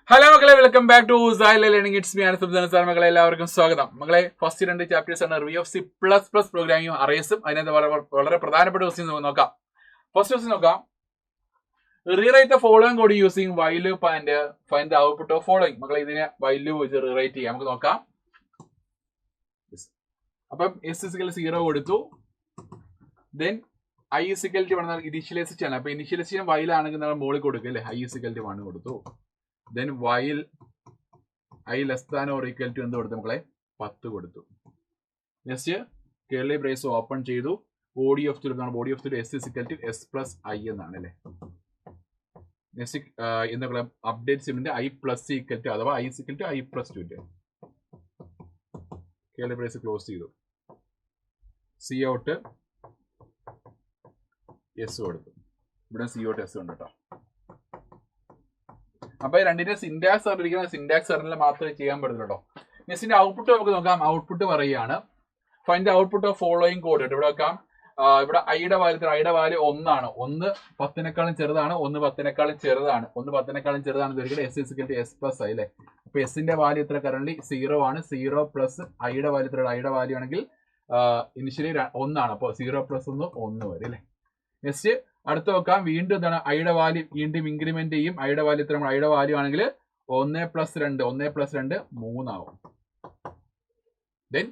Hello മക്കളെ, welcome back to learning. It's me and sir. മക്കളെ എല്ലാവർക്കും സ്വാഗതം. മക്കളെ, ഫസ്റ്റ് 2 ചാപ്റ്റേഴ്സ് ആണ് റിവ്യൂ ഓഫ് C++ പ്രോഗ്രാമിംഗ് അറേസും അതിനകത്ത് വളരെ പ്രധാനപ്പെട്ട ക്വസ്റ്റ്യൻ നോക്കാം. ഫസ്റ്റ് ക്വസ്റ്റ്യൻ നോക്കാം. Rewrite the following code using while loop and find the output of following. മക്കളെ, ഇതിനെ വൈൽ ലൂപ്പ് വെച്ച് റീറൈറ്റ് ചെയ്യാം. നമുക്ക് നോക്കാം. അപ്പം S=0 കൊടുത്തു. ദെൻ I=1 ഇനീഷ്യലൈസ് ചെയ്യണം. അപ്പൊ ഇനീഷ്യലൈസ് ചെയ്യാൻ വൈലാണെങ്കിൽ നമ്മൾ മുകളിൽ കൊടുക്കുക അല്ലേ. I=1 കൊടുത്തു. then while I less than or equal to എന്ത് കൊടുത്തു മക്കളെ? 10 കൊടുത്തു. നെക്സ്റ്റ് കേർലി ബ്രേസ് ഓപ്പൺ ചെയ്തു. Body of body of S plus I എന്നാണ് അല്ലേ. നെക്സ്റ്റ് എന്താ അപ്ഡേറ്റ് സ്റ്റേറ്റ്മെന്റ് I+= അഥവാ I=I+2. കേർലി ബ്രേസ് ക്ലോസ് ചെയ്തു. സി ഔട്ട് എസ് കൊടുത്തു. ഇവിടെ സി ഔട്ട് എസ് ഉണ്ട് കേട്ടോ. അപ്പൊ രണ്ടിന്റെ സിൻടാക്സ് അറിഞ്ഞിരിക്കുന്ന സിൻടാക്സ് അറിഞ്ഞാൽ മാത്രമേ ചെയ്യാൻ പറ്റുള്ളൂ. നെക്സ്റ്റിന്റെ ഔട്ട്പുട്ട് നമുക്ക് നോക്കാം. ഔട്ട്പുട്ട് പറയുകയാണ് find the output of following code. ഇവിടെ വെക്കാം. ഇവിടെ ഐയുടെ വാല്യൂ 1 ആണ്. 1 10 ചെറുതാണ്. 1 10 ചെറുതാണ്. 1 10 ചെറുതാണ്. S+I അല്ലേ. അപ്പൊ എസിന്റെ വാല്യൂ എത്ര? കറന്റ് 0 ആണ്. 0 പ്ലസ് ഐയുടെ വാല്യൂ എത്ര? ഐയുടെ വാല്യൂ ആണെങ്കിൽ ഇനിഷ്യലി 1 ആണ്. അപ്പൊ 0 പ്ലസ് 1 വരെ അല്ലേ. നെക്സ്റ്റ് അടുത്ത് നോക്കാം. വീണ്ടും എന്താണ്? ഐയുടെ വാല്യൂ വീണ്ടും ഇൻക്രിമെന്റ് ചെയ്യും. ഐയുടെ വാല്യൂ എത്ര? ഐയുടെ വാല്യൂ ആണെങ്കിൽ 1+2 3 ആവും. ദെൻ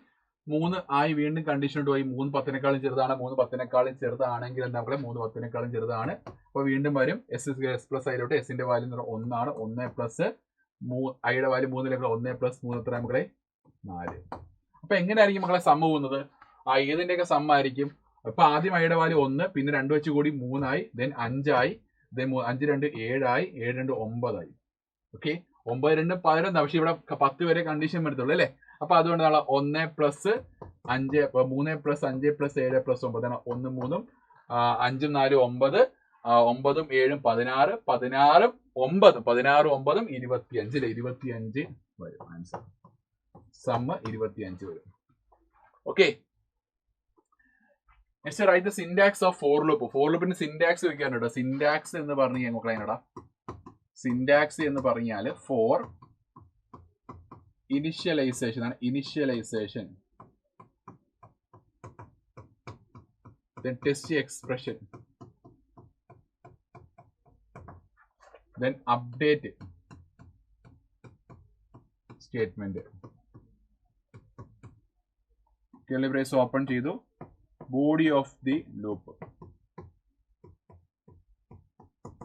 3 ആയി വീണ്ടും കണ്ടീഷൻ ഇട്ട് പോയി. 3 10 ചെറുതാണ്. 3 10 ചെറുതാണെങ്കിൽ എന്താ പറയുക? 3 10 ചെറുതാണ്. അപ്പൊ വീണ്ടും വരും. S+ അതിലോട്ട് എസിന്റെ വാല്യൂ 1 ആണ്. 1+ ഐയുടെ വാല്യൂ 3 1+3 എത്ര മക്കളെ? 4. അപ്പൊ എങ്ങനെയായിരിക്കും മക്കളെ സം പോകുന്നത്? ഏതിന്റെയൊക്കെ സം ആയിരിക്കും? അപ്പൊ ആദ്യം ഐയുടെ വാല്യൂ 1, പിന്നെ 2 വെച്ച് കൂടി 3 ആയി. ദെൻ 5 ആയി. ദെൻ 5 2 7 ആയി. 7 2 9 ആയി. ഓക്കെ, 9 2 11. പക്ഷെ ഇവിടെ 10 വരെ കണ്ടീഷൻ വരത്തുള്ളൂ അല്ലേ. അപ്പൊ അതുകൊണ്ട് 1+5 3+5+7+9 1 3 5 4 9 9 7 16 16 9 16 9 25 25 വരും. ആൻസർ സം 25 വരും. Okay, next write the syntax of for loop. For ലൂപ്പിന്റെ സിൻടാക്സ് വെക്കാനുണ്ടോ? സിൻടാക്സ് എന്ന് പറഞ്ഞു കഴിഞ്ഞാൽ സിൻടാക്സ് എന്ന് പറഞ്ഞാൽ ഫോർ ഇനിഷ്യലൈസേഷൻ ആണ്. Initialization, then test expression, then update statement. curly brace open ചെയ്തു. Body of the loop.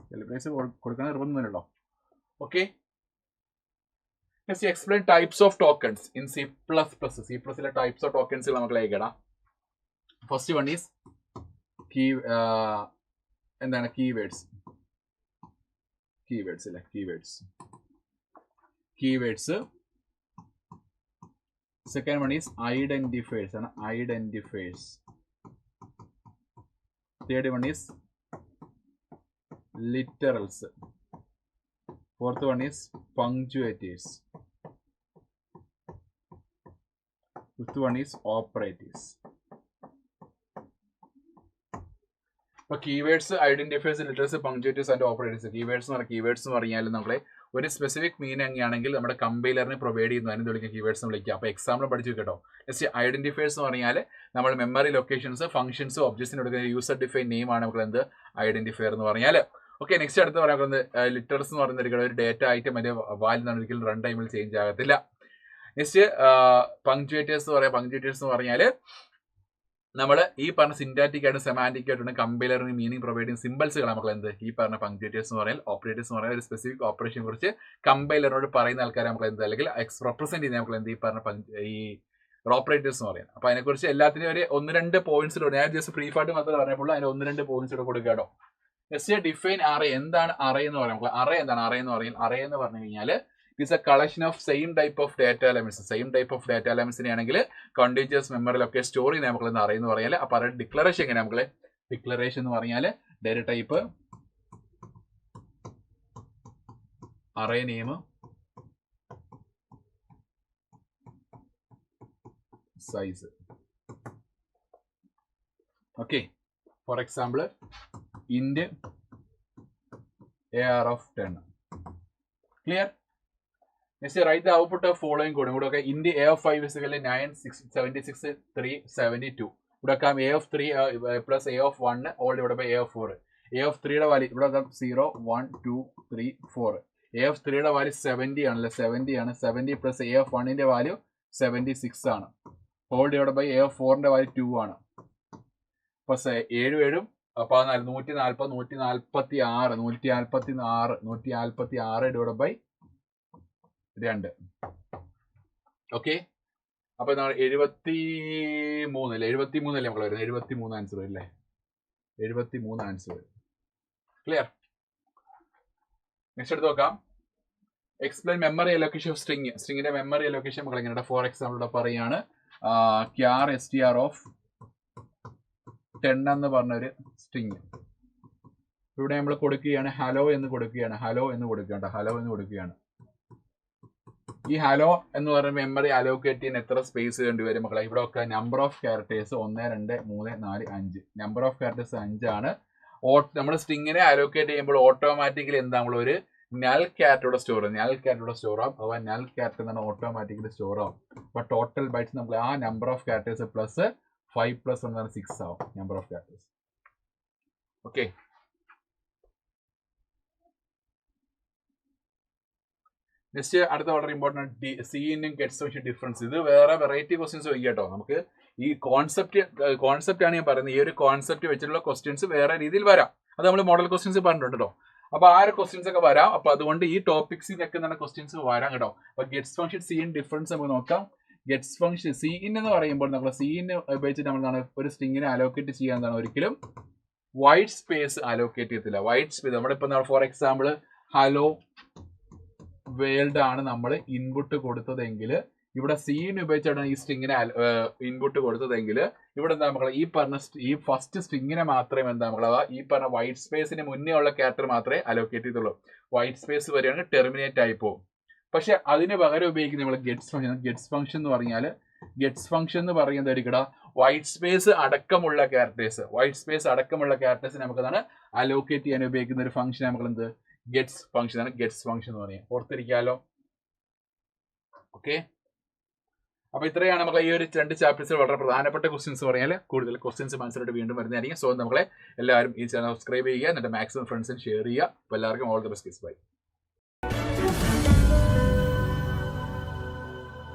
curly brace കൊടുക്കാൻ നിർബന്ധമില്ലല്ലോ. Okay, next explain types of tokens in C++. C++ലെ ടൈപ്സ് ഓഫ് ടോക്കൺസ് നമുക്ക് ലൈക്കണം. ഫസ്റ്റ് വൺ ഈസ് എന്താണ്? Keywords അല്ലേ. Keywords. Second one is identifiers ആണ്. Identifiers. Third one is literals. Fourth one is punctuators. Fifth one is operators. ഇപ്പൊ keywords, identifiers, literals, punctuators and operators. Keywords എന്ന് പറഞ്ഞാൽ നമ്മളെ ഒരു സ്പെസിഫിക് മീനിങ് ആണെങ്കിൽ നമ്മുടെ കമ്പൈലറിനെ പ്രൊവൈഡ് ചെയ്യുന്നു. അതിന് വിളിക്കുക കീവേഡ്സ് എന്ന് വിളിക്കുക. അപ്പോൾ എക്സാമ്പിൾ പഠിച്ചു കേട്ടോ. നെക്സ്റ്റ് ഐഡന്റിഫയേഴ്സ് എന്ന് പറഞ്ഞാൽ നമ്മൾ മെമ്മറി ലൊക്കേഷൻസ്, ഫംഗ്ഷൻസ്, ഒബ്ജക്ട്സിന് കൊടുക്കുന്ന യൂസർ ഡിഫൈൻ നെയിം ആണ് നമുക്ക് എന്ത് ഐഡന്റിഫയർ എന്ന് പറഞ്ഞാൽ. ഓക്കെ, നെക്സ്റ്റ് അടുത്ത് പറയുന്നത് ലിറ്ററൽസ് എന്ന് പറയുന്നത് ഒരു ഡേറ്റ ഐറ്റം അതിന്റെ വാല്യൂ ഒരിക്കലും റൺ ടൈമിൽ ചേഞ്ച് ആകത്തില്ല. നെക്സ്റ്റ് പങ്ക്ച്വേറ്റേഴ്സ് എന്ന് പറഞ്ഞാൽ നമ്മൾ ഈ പറഞ്ഞ സിൻറ്റാറ്റിക് ആയിട്ട് സെമാൻറ്റിക് ആയിട്ടുണ്ട് കമ്പൈലറിന് മീനിങ് പ്രൊവൈഡ് ചെയ്യുന്ന സിമ്പിൾസുകളാണ് നമുക്ക് എന്ത് ഈ പറഞ്ഞ പങ്ക്ച്വേറ്റേഴ്സ് എന്ന് പറഞ്ഞാൽ. ഓപ്പറേറ്റേഴ്സ് എന്ന് പറഞ്ഞാൽ ഒരു സ്പെസിഫിക് ഓപ്പറേഷനെ കുറിച്ച് കമ്പൈലറിനോട് പറയുന്ന ആൾക്കാരെ നമുക്ക് എന്ത് അല്ലെങ്കിൽ റെപ്രസെന്റ് ചെയ്യുന്ന നമുക്ക് എന്ത് ഈ പറഞ്ഞ ഈ ഓപ്പറേറ്റേഴ്സ് എന്ന് പറയാം. അപ്പൊ അതിനെക്കുറിച്ച് എല്ലാത്തിനും ഒരു 1-2 പോയിന്റ്സിലൂടെ ഞാൻ ജസ്റ്റ് ബ്രീഫായിട്ട് മാത്രമേ പറഞ്ഞപ്പോൾ അതിന് 1-2 പോയിന്റ്സിലൂടെ കൊടുക്കുക കേട്ടോ. Next define array. എന്താണ് അറേ എന്ന് പറയാം? അറേ എന്താണ്? അറേ എന്ന് പറഞ്ഞു കഴിഞ്ഞാൽ is a collection of same type of data elements. Same type of data എലമെന്റ്സിനെ ആണെങ്കിൽ കണ്ടിന്യൂസ് മെമ്മറിയിലൊക്കെ സ്റ്റോർ ചെയ്യുന്ന നമുക്ക് എന്താ അറിയുന്ന പറയാൽ. അപ്പൊ അത് ഡിക്ലറേഷൻ എങ്ങനെ നമുക്ക്? ഡിക്ലറേഷൻ എന്ന് പറഞ്ഞാൽ data type, array name, size. Okay, for example int AR of 10. Clear? Next, write the output of following code. Okay, in the A of 5 is equal to 9, 6, 76, 3, 72. Would have come A of 3 plus A of 1 all divided by A of 4. A of 3 value would have come 0, 1, 2, 3, 4. A of 3 value 70 ആണ് 70 ആണ് 70 plus A of 1 ന്റെ value 76 ആണ്. All divided by A of 4 ന്റെ value 2 ആണ്. അപ്പോൾ 7 7 അപ്പോൾ 140 146 divide by 2. Okay, അപ്പൊ 73 അല്ലേ 73 അല്ലേ നമ്മൾ വരുന്നത് 73 ആൻസർ അല്ലേ 73 ആൻസർ. ക്ലിയർ. നെക്സ്റ്റ് എടുത്ത് നോക്കാം. എക്സ്പ്ലെയിൻ മെമ്മറി അലോക്കേഷൻ ഓഫ് സ്ട്രിങ്ങിന്റെ മെമ്മറി അലോക്കേഷൻ നമ്മൾ എങ്ങനെ ഫോർ എക്സാമ്പിൾ പറയാണ്. ക്യാർ str ഓഫ് 10 എന്ന് പറഞ്ഞൊരു സ്ട്രിങ് ഇവിടെ നമ്മൾ കൊടുക്കുകയാണ് ഹലോ എന്ന് കൊടുക്കുകയാണ്. ഈ ഹലോ എന്ന് പറയുന്ന മെമ്മറി അലോക്കേറ്റ് ചെയ്യാൻ എത്ര സ്പേസ് വേണ്ടി വരും മക്കളെ? ഇവിടെ ഒക്കെ number of characters 1 2 3 4 5 number of characters 5 ആണ്. നമ്മൾ സ്ട്രിങ്ങിനെ അലോക്കേറ്റ് ചെയ്യുമ്പോൾ ഓട്ടോമാറ്റിക്കലി എന്താ നമ്മൾ ഒരു നൽ ക്യാരക്ടറുടെ സ്റ്റോർ ആവും. അപ്പോൾ നൽ ക്യാരക്ടർ എന്നാണ് ഓട്ടോമാറ്റിക്കലി സ്റ്റോർ ആവും. അപ്പോൾ ടോട്ടൽ ബൈറ്റ്സ് നമ്മൾ ആ number of characters plus 5 plus 1 6 ആവും number of characters. Okay, next അടുത്ത വളരെ ഇമ്പോർട്ടൻറ്റ് സീനും ഗെറ്റ്സ് ഫംഗ്ഷൻ ഡിഫറൻസ്. ഇത് വേറെ വെറൈറ്റി ക്വസ്റ്റ്യൻസ് ചോദിക്കട്ടോ. നമുക്ക് ഈ കോൺസെപ്റ്റ് ആണ് ഞാൻ പറയുന്നത്. ഈ ഒരു കോൺസെപ്റ്റ് വെച്ചിട്ടുള്ള ക്വസ്റ്റ്യൻസ് വേറെ രീതിയിൽ വരാം. അത് നമ്മൾ മോഡൽ ക്വസ്റ്റ്യൻസ് പറഞ്ഞിട്ടുണ്ട് കേട്ടോ. അപ്പൊ ആ ഒരു ക്വസ്റ്റ്യൻസ് ഒക്കെ വരാം. അപ്പൊ അതുകൊണ്ട് ഈ ടോപ്പിക്സിനൊക്കെ തന്നെ ക്വസ്റ്റ്യൻസ് വരാം കേട്ടോ. അപ്പൊ ഗെറ്റ്സ് ഫംഗ്ഷൻ സീൻ ഡിഫറൻസ് നമുക്ക് നോക്കാം. ഗെറ്റ്സ് ഫംഗ്ഷൻ സീൻ എന്ന് പറയുമ്പോൾ നമ്മൾ സീൻ ഉപയോഗിച്ചിട്ട് നമ്മൾ ഒരു സ്ട്രിങ്ങിനെ അലോക്കേറ്റ് ചെയ്യാൻ ഒരിക്കലും വൈറ്റ് സ്പേസ് അലോക്കേറ്റ് ചെയ്യത്തില്ല. വൈറ്റ് സ്പേസ് നമ്മളിപ്പോൾ ഫോർ എക്സാമ്പിൾ ഹലോ വേൾഡ് ആണ് നമ്മൾ ഇൻപുട്ട് കൊടുത്തതെങ്കിൽ ഇവിടെ സീൻ ഉപയോഗിച്ചാണ് ഈ സ്ട്രിങ്ങിനെ ഇൻപുട്ട് കൊടുത്തതെങ്കിൽ ഇവിടെ എന്താ മക്കളെ ഈ ഫസ്റ്റ് സ്ട്രിങ്ങിനെ മാത്രമേ എന്താ മക്കളെ ഈ പറഞ്ഞ വൈറ്റ് സ്പേസിന് മുന്നേ ഉള്ള ക്യാരക്ടർ മാത്രമേ അലോക്കേറ്റ് ചെയ്തുള്ളൂ. വൈറ്റ് സ്പേസ് വരികയാണെങ്കിൽ ടെർമിനേറ്റ് ആയി പോകും. പക്ഷെ അതിന് പകരം ഉപയോഗിക്കുന്ന നമ്മൾ ഗെറ്റ്സ് ഫംഗ്ഷൻ എന്ന് പറഞ്ഞാൽ ഗെറ്റ്സ് ഫംഗ്ഷൻ എന്ന് പറയുന്നത് ഒരിക്കലും വൈറ്റ് സ്പേസ് അടക്കമുള്ള ക്യാരക്ടേഴ്സ് നമുക്കതാണ് അലോക്കേറ്റ് ചെയ്യാൻ ഉപയോഗിക്കുന്ന ഒരു ഫംഗ്ഷൻ നമുക്ക് എന്ത് ഗെറ്റ്സ് ഫംഗ്ഷൻ ആണ്. ഗെറ്റ്സ് ഫംഗ്ഷൻ എന്ന് പറയാം. ഓർത്തിരിക്കാലോ. ഓക്കെ, അപ്പൊ ഇത്രയാണ് നമുക്ക് ഈ ഒരു 2 ചാപ്റ്റേഴ്സിൽ വളരെ പ്രധാനപ്പെട്ട ക്വസ്റ്റ്യൻസ് പറയാൻ. കൂടുതൽ ക്വസ്റ്റ്യൻസ് മനസ്സിലായിട്ട് വീണ്ടും വരുന്നതായിരിക്കും. സോ നമ്മളെ എല്ലാവരും ഈ ചാനൽ സബ്സ്ക്രൈബ് ചെയ്യുക, എന്നിട്ട് മാക്സിമം ഫ്രണ്ട്സിന് ഷെയർ ചെയ്യുക. അപ്പോൾ എല്ലാവർക്കും ഓൾ ദി ബെസ്റ്റ്. ബൈ.